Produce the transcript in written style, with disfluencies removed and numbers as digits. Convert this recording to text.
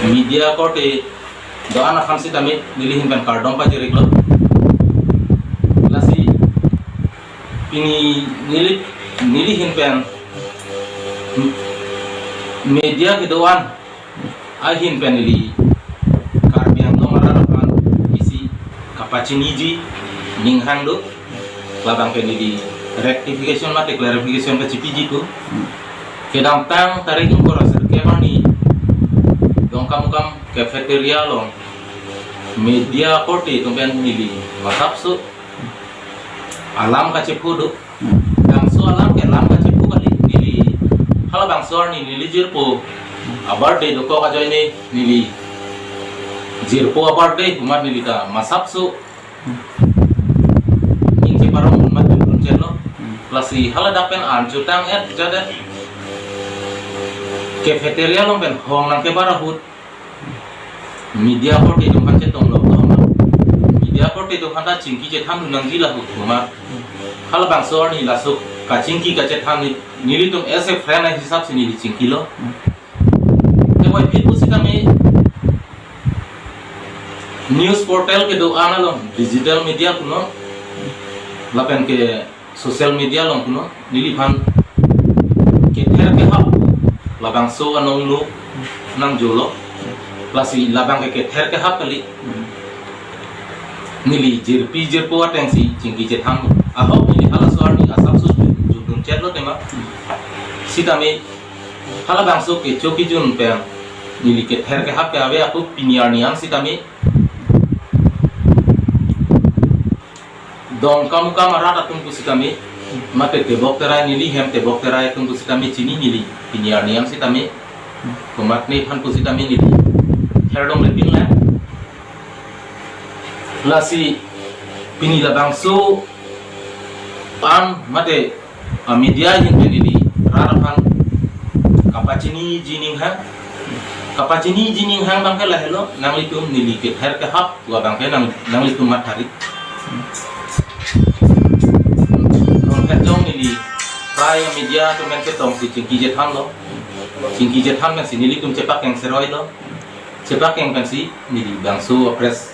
media kote doan akan si kami nilihin pen kardong pa jeri lo lasi ini nilihin pen media kedoan ahin pen nili karbiang do mararapan isi kapacini ninghang do labang pen nili rectification mate clarification ke CPG tu kedam tang tarik ko rasir ke mani dong kam cafeteria long media kote tumpen nili masapsu alam ka cepu do bangso alam ke alam ka cepu kali nili hala bangso ni nili jirpo abar de doko ka joine nili jirpo abar de kumar nili ta masapsu ingke parong umat turun celo lasi hala dapen anjutang jada cafeteria long pen hong nang ke barahut media kote itu kan cetong lo media kote itu kan cingki cetan nang gila hukuma hal bangso ni lasuk ka cingki ka cetan ni nili tum ऐसे फ्रेंड हिसाब से nili cingki lo te wai phit usi kami news portal ke do ana lo digital media kuno lapen ke social media lo kuno nili phan ke ther ke hap labang so anong lu nang jolo lasi labang ke ther ke hap kali nili jirpo ateng si cingki cetham ahok nili hala soar ni asap su judun chetlo tema sitami hala bang so ke choki jun pe nili ke ther ke hap ke ave aku piniar niang sitami dong kamu kamara tung sitami mate tebok terai nili hem tebok terai tung sitami chini nili piniar niang sitami kumat ni han sitami nili herdong lebin la lasi pini labang so pan mate media yang jadi rarapan kapacini jining hang bangke lah hello nang litum nili ke her ke hap gua bangke nang litum matari non jong nili praya media tu men ke tong si cingki jethan lo cingki jethan men si nili tum cepak yang seroi lo cepak yang kan si nili bangsu press